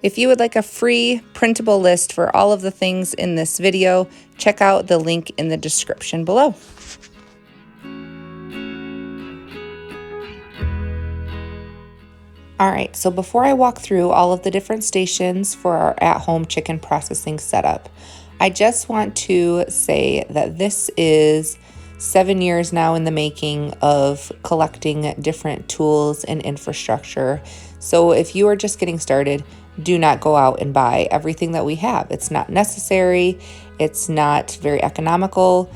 If you would like a free printable list for all of the things in this video, check out the link in the description below. All right, so before I walk through all of the different stations for our at-home chicken processing setup, I just want to say that this is 7 years now in the making of collecting different tools and infrastructure. So if you are just getting started, do not go out and buy everything that we have. It's not necessary. It's not very economical.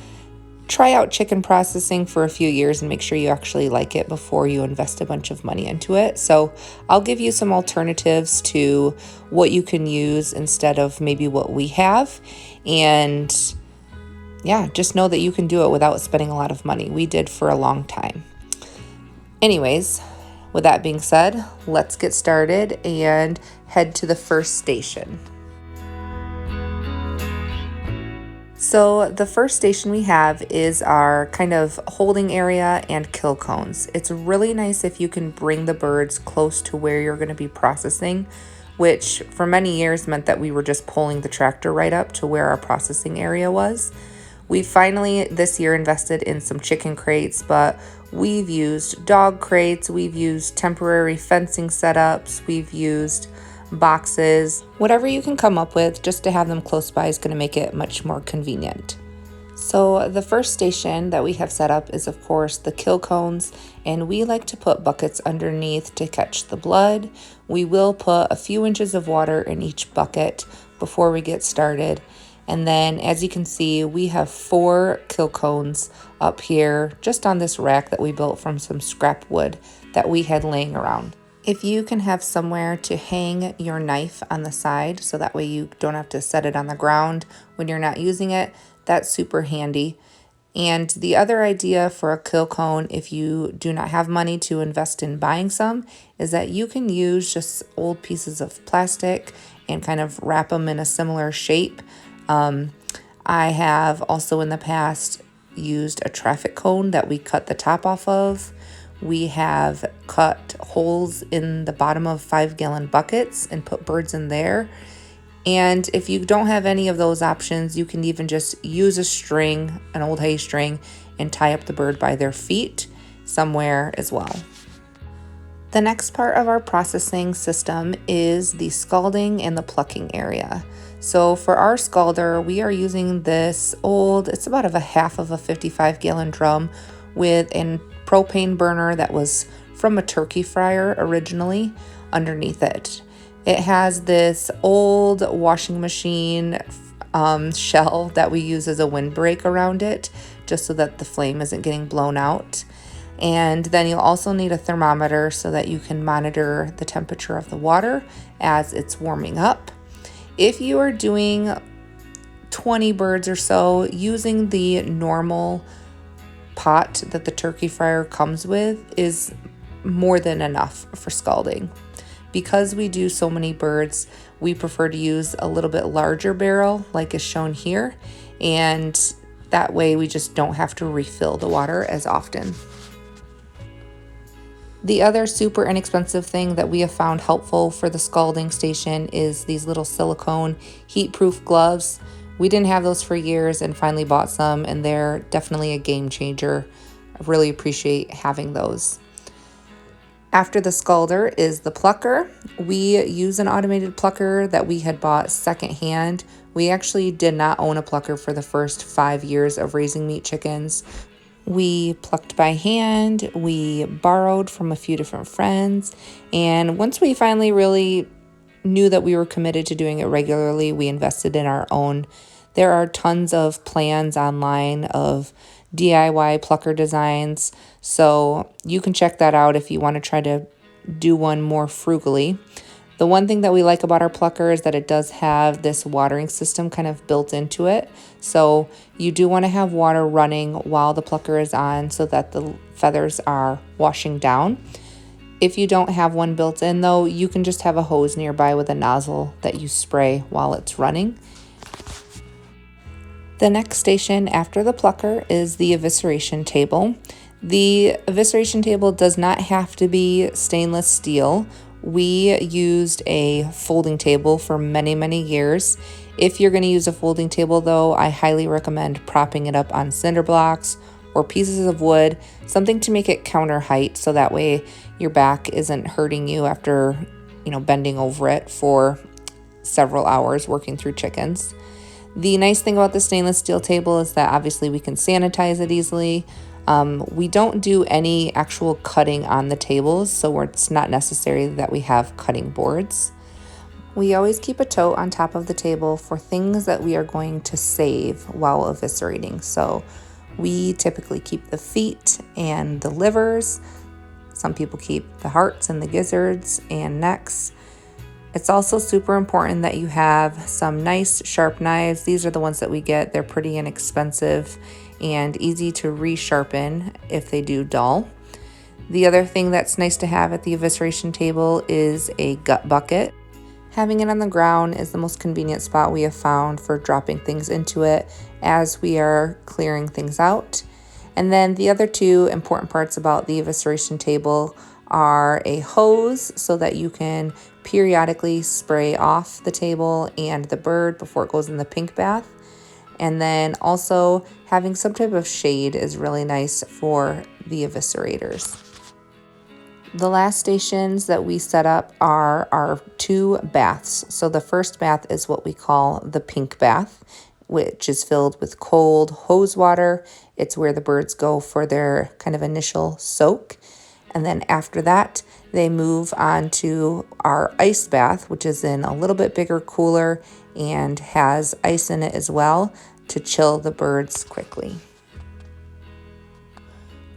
Try out chicken processing for a few years and make sure you actually like it before you invest a bunch of money into it. So I'll give you some alternatives to what you can use instead of maybe what we have. And yeah, just know that you can do it without spending a lot of money. We did for a long time. Anyways, with that being said, let's get started and head to the first station. So the first station we have is our kind of holding area and kill cones. It's really nice if you can bring the birds close to where you're going to be processing, which for many years meant that we were just pulling the tractor right up to where our processing area was. We finally this year invested in some chicken crates, but we've used dog crates, we've used temporary fencing setups, we've used boxes, whatever you can come up with just to have them close by is going to make it much more convenient. So the first station that we have set up is of course the kill cones, and we like to put buckets underneath to catch the blood. We will put a few inches of water in each bucket before we get started. And then as you can see, we have 4 kill cones up here just on this rack that we built from some scrap wood that we had laying around. If you can have somewhere to hang your knife on the side so that way you don't have to set it on the ground when you're not using it, that's super handy. And the other idea for a kill cone, if you do not have money to invest in buying some, is that you can use just old pieces of plastic and kind of wrap them in a similar shape. I have also in the past used a traffic cone that we cut the top off of. We have cut holes in the bottom of 5-gallon buckets and put birds in there. And if you don't have any of those options, you can even just use a string, an old hay string, and tie up the bird by their feet somewhere as well. The next part of our processing system is the scalding and the plucking area. So for our scalder, we are using this old, it's about a half of a 55-gallon drum with an propane burner that was from a turkey fryer originally underneath it. It has this old washing machine shell that we use as a windbreak around it, just so that the flame isn't getting blown out. And then you'll also need a thermometer so that you can monitor the temperature of the water as it's warming up. If you are doing 20 birds or so, using the normal pot that the turkey fryer comes with is more than enough for scalding. Because we do so many birds, we prefer to use a little bit larger barrel like is shown here, and that way we just don't have to refill the water as often. The other super inexpensive thing that we have found helpful for the scalding station is these little silicone heat-proof gloves. We didn't have those for years and finally bought some, and they're definitely a game changer. I really appreciate having those. After the scalder is the plucker. We use an automated plucker that we had bought secondhand. We actually did not own a plucker for the first 5 years of raising meat chickens. We plucked by hand, we borrowed from a few different friends, and once we finally really knew that we were committed to doing it regularly, we invested in our own. There are tons of plans online of DIY plucker designs, so you can check that out if you want to try to do one more frugally. The one thing that we like about our plucker is that it does have this watering system kind of built into it. So you do want to have water running while the plucker is on so that the feathers are washing down. If you don't have one built in though, you can just have a hose nearby with a nozzle that you spray while it's running. The next station after the plucker is the evisceration table. The evisceration table does not have to be stainless steel. We used a folding table for many, many years. If you're going to use a folding table though, I highly recommend propping it up on cinder blocks or pieces of wood, something to make it counter height so that way your back isn't hurting you after, bending over it for several hours working through chickens. The nice thing about the stainless steel table is that obviously we can sanitize it easily. We don't do any actual cutting on the tables, so it's not necessary that we have cutting boards. We always keep a tote on top of the table for things that we are going to save while eviscerating. So we typically keep the feet and the livers. Some people keep the hearts and the gizzards and necks. It's also super important that you have some nice sharp knives. These are the ones that we get. They're pretty inexpensive and easy to resharpen if they do dull. The other thing that's nice to have at the evisceration table is a gut bucket. Having it on the ground is the most convenient spot we have found for dropping things into it as we are clearing things out. And then the other two important parts about the evisceration table are a hose so that you can periodically spray off the table and the bird before it goes in the pink bath. And then also having some type of shade is really nice for the eviscerators. The last stations that we set up are our 2 baths. So the first bath is what we call the pink bath, which is filled with cold hose water. It's where the birds go for their kind of initial soak. And then after that, they move on to our ice bath, which is in a little bit bigger cooler and has ice in it as well to chill the birds quickly.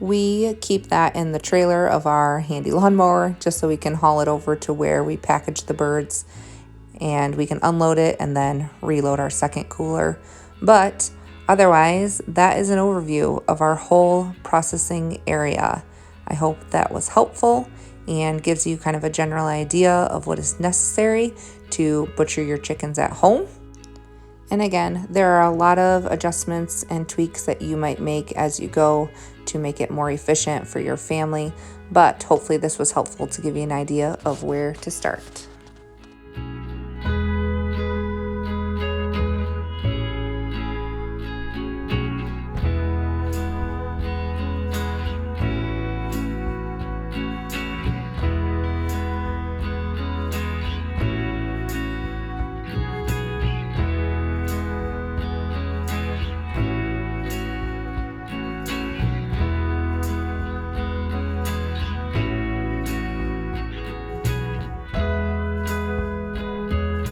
We keep that in the trailer of our handy lawnmower just so we can haul it over to where we package the birds and we can unload it and then reload our second cooler. But otherwise, that is an overview of our whole processing area. I hope that was helpful and gives you kind of a general idea of what is necessary to butcher your chickens at home. And again, there are a lot of adjustments and tweaks that you might make as you go to make it more efficient for your family, but hopefully this was helpful to give you an idea of where to start.